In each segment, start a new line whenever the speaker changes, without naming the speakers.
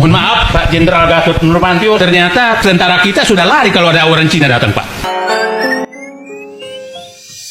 Mohon maaf, Pak Jenderal Gatot Nurmantio, ternyata tentara kita sudah lari kalau ada orang Cina datang, Pak.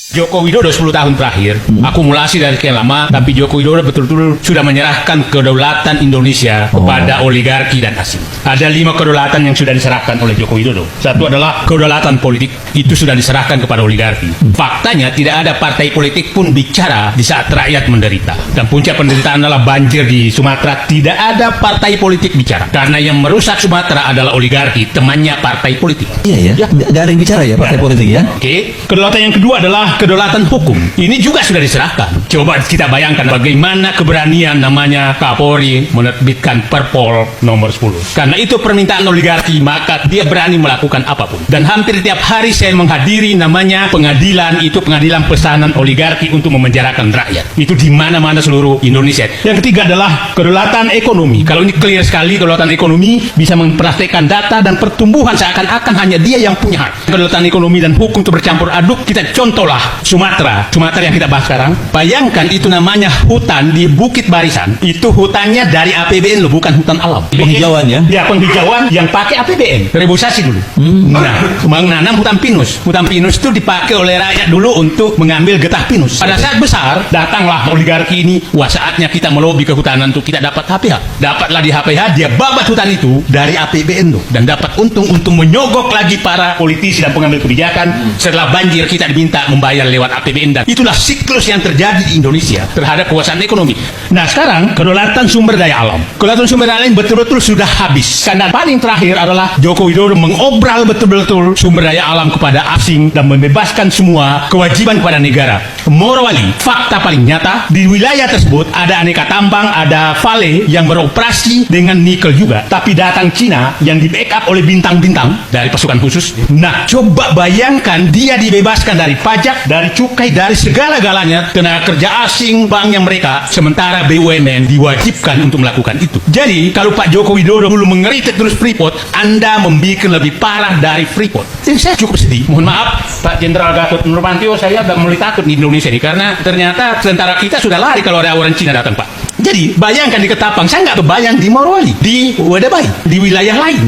Joko Widodo 10 tahun terakhir, akumulasi dari sekian lama, tapi Joko Widodo betul-betul sudah menyerahkan kedaulatan Indonesia kepada oligarki dan asing. Ada 5 kedaulatan yang sudah diserahkan oleh Joko Widodo. Satu adalah kedaulatan politik, itu sudah diserahkan kepada oligarki. Faktanya tidak ada partai politik pun bicara di saat rakyat menderita. Dan puncak penderitaan adalah banjir di Sumatera, tidak ada partai politik bicara. Karena yang merusak Sumatera adalah oligarki, temannya partai politik.
Iya ya, nggak ada yang bicara ya partai politik ya.
Oke, kedaulatan yang kedua adalah kedaulatan hukum. Ini juga sudah diserahkan. Coba kita bayangkan bagaimana keberanian namanya Kapolri menerbitkan Perpol nomor 10. Karena itu permintaan oligarki, maka dia berani melakukan apapun. Dan hampir tiap hari saya menghadiri namanya pengadilan, itu pengadilan pesanan oligarki untuk memenjarakan rakyat. Itu di mana-mana seluruh Indonesia. Yang ketiga adalah kedaulatan ekonomi. Kalau ini clear sekali, kedaulatan ekonomi bisa mempraktekkan data dan pertumbuhan seakan-akan hanya dia yang punya hak. Kedaulatan ekonomi dan hukum itu bercampur aduk. Kita contohlah Sumatera yang kita bahas sekarang. Bayangkan itu namanya hutan di Bukit Barisan. Itu hutannya dari APBN loh, bukan hutan alam.
Penghijauan ya?
Ya, penghijauan yang pakai APBN. Reboisasi dulu. Nah, menanam hutan pinus. Hutan pinus itu dipakai oleh rakyat dulu untuk mengambil getah pinus. Pada saat besar, datanglah oligarki ini. Wah, saatnya kita melobi kehutanan untuk kita dapat HPH. Dapatlah di HPH, dia babat hutan itu dari APBN tuh. Dan dapat untung untuk menyogok lagi para politisi dan pengambil kebijakan. Setelah banjir, kita diminta membayar lewat APBN, dan itulah siklus yang terjadi di Indonesia terhadap kekuasaan ekonomi. Nah, sekarang kedaulatan sumber daya alam. Kedaulatan sumber daya alam betul-betul sudah habis. Karena paling terakhir adalah Joko Widodo mengobral betul-betul sumber daya alam kepada asing dan membebaskan semua kewajiban kepada negara. Morally, fakta paling nyata di wilayah tersebut ada aneka tambang, ada Vale yang beroperasi dengan nikel juga, tapi datang Cina yang di backup oleh bintang-bintang dari pasukan khusus. Nah, coba bayangkan dia dibebaskan dari pajak, dari cukai, dari segala-galanya, tenaga kerja asing, banknya mereka, sementara BUMN diwajibkan untuk melakukan itu. Jadi, kalau Pak Joko Widodo dulu mengeritik terus Freeport, Anda membuat lebih parah dari Freeport. Jadi saya cukup sedih. Mohon maaf, Pak Jenderal Gatot Nurmantio, saya udah mulai takut di Indonesia ini, karena ternyata tentara kita sudah lari kalau ada orang Cina datang, Pak. Jadi, bayangkan di Ketapang, saya nggak kebayang di Morowali, di Wadabai, di wilayah lain.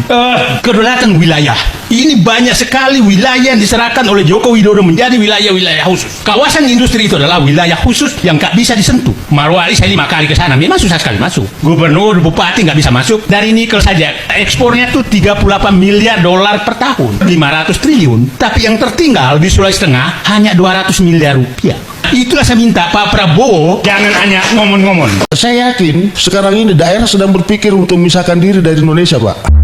Kedaulatan wilayah. Ini banyak sekali wilayah yang diserahkan oleh Joko Widodo menjadi wilayah-wilayah khusus. Kawasan industri itu adalah wilayah khusus yang nggak bisa disentuh. Morowali saya 5 kali ke sana, memang susah sekali masuk. Gubernur, bupati nggak bisa masuk. Dari nikel saja, ekspornya tuh 38 miliar dolar per tahun, 500 triliun. Tapi yang tertinggal di Sulawesi Tengah hanya 200 miliar rupiah. Itulah saya minta Pak Prabowo jangan hanya ngomong-ngomong.
Saya yakin sekarang ini daerah sedang berpikir untuk memisahkan diri dari Indonesia, Pak.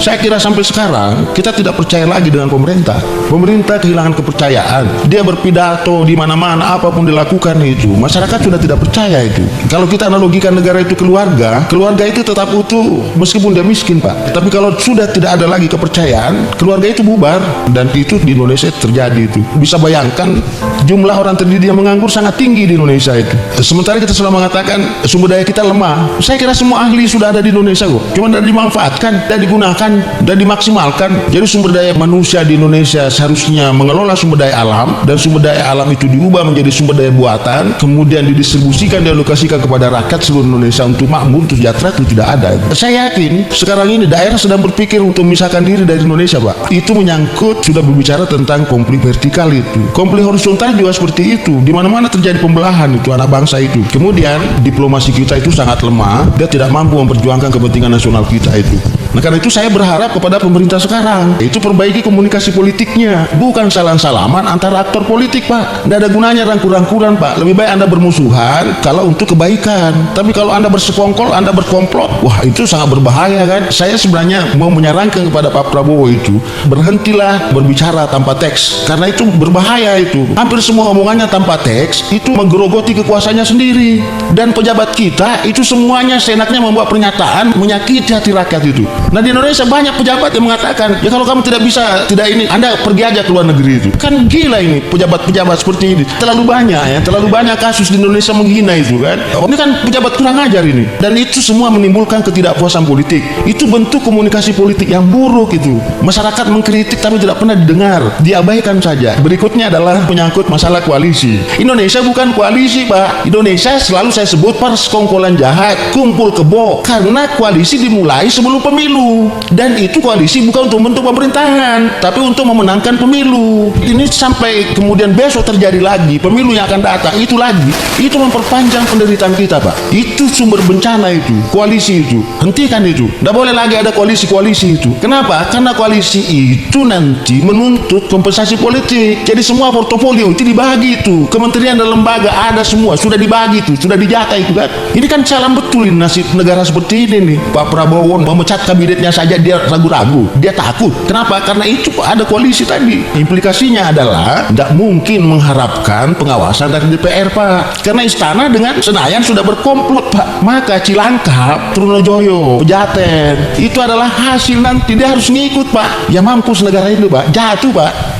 Saya kira sampai sekarang kita tidak percaya lagi dengan pemerintah. Pemerintah kehilangan kepercayaan. Dia berpidato di mana-mana, apapun dilakukan itu, masyarakat sudah tidak percaya itu. Kalau kita analogikan negara itu keluarga, keluarga itu tetap utuh meskipun dia miskin, Pak. Tapi kalau sudah tidak ada lagi kepercayaan, keluarga itu bubar, dan itu di Indonesia terjadi itu. Bisa bayangkan jumlah orang terdidik yang menganggur sangat tinggi di Indonesia itu. Sementara kita selalu mengatakan sumber daya kita lemah. Saya kira semua ahli sudah ada di Indonesia kok. Cuma tidak dimanfaatkan, tidak digunakan dan dimaksimalkan. Jadi sumber daya manusia di Indonesia seharusnya mengelola sumber daya alam, dan sumber daya alam itu diubah menjadi sumber daya buatan, kemudian didistribusikan, dialokasikan kepada rakyat seluruh Indonesia untuk makmur, untuk sejahtera, itu tidak ada. Saya yakin sekarang ini daerah sedang berpikir untuk memisahkan diri dari Indonesia, Pak. Itu menyangkut sudah berbicara tentang konflik vertikal itu. Konflik horizontal juga seperti itu. Di mana-mana terjadi pembelahan itu anak bangsa itu. Kemudian diplomasi kita itu sangat lemah, dia tidak mampu memperjuangkan kepentingan nasional kita itu. Nah, karena itu saya berharap kepada pemerintah sekarang itu perbaiki komunikasi politiknya, bukan salam-salaman antara aktor politik, Pak. Tidak ada gunanya rangkul-rangkulan, Pak. Lebih baik Anda bermusuhan kalau untuk kebaikan. Tapi kalau Anda bersekongkol, Anda berkomplot, wah itu sangat berbahaya kan. Saya sebenarnya mau menyarankan kepada Pak Prabowo itu, berhentilah berbicara tanpa teks, karena itu berbahaya itu. Hampir semua omongannya tanpa teks itu menggerogoti kekuasaannya sendiri. Dan pejabat kita itu semuanya seenaknya membuat pernyataan menyakiti hati rakyat itu. Nah di Indonesia banyak pejabat yang mengatakan, ya kalau kamu tidak ini, Anda pergi aja ke luar negeri itu. Kan gila ini pejabat-pejabat seperti ini. Terlalu banyak kasus di Indonesia menghina itu kan. Ini kan pejabat kurang ajar ini. Dan itu semua menimbulkan ketidakpuasan politik. Itu bentuk komunikasi politik yang buruk itu. Masyarakat mengkritik tapi tidak pernah didengar, diabaikan saja. Berikutnya adalah menyangkut masalah koalisi. Indonesia bukan koalisi, Pak. Indonesia selalu saya sebut persekongkolan jahat, kumpul kebo. Karena koalisi dimulai sebelum pemilu. Dan itu koalisi bukan untuk membentuk pemerintahan, tapi untuk memenangkan pemilu. Ini sampai kemudian besok terjadi lagi pemilu yang akan datang, itu lagi. Itu memperpanjang penderitaan kita, Pak. Itu sumber bencana itu, koalisi itu. Hentikan itu. Tidak boleh lagi ada koalisi-koalisi itu. Kenapa? Karena koalisi itu nanti menuntut kompensasi politik. Jadi semua portofolio itu dibagi itu. Kementerian dan lembaga ada semua, sudah dibagi itu, sudah dijata itu kan. Ini kan salah betul ini nasib negara seperti ini nih. Pak Prabowo memecat kabinetnya saja dia ragu-ragu, dia takut. Kenapa? Karena itu ada koalisi tadi. Implikasinya adalah tidak mungkin mengharapkan pengawasan dari DPR, Pak. Karena istana dengan Senayan sudah berkomplot, Pak. Maka Cilangkap, Trunojoyo, Pejaten, itu adalah hasil nanti dia harus ngikut, Pak. Ya mampus negara ini, Pak. Jatuh, Pak.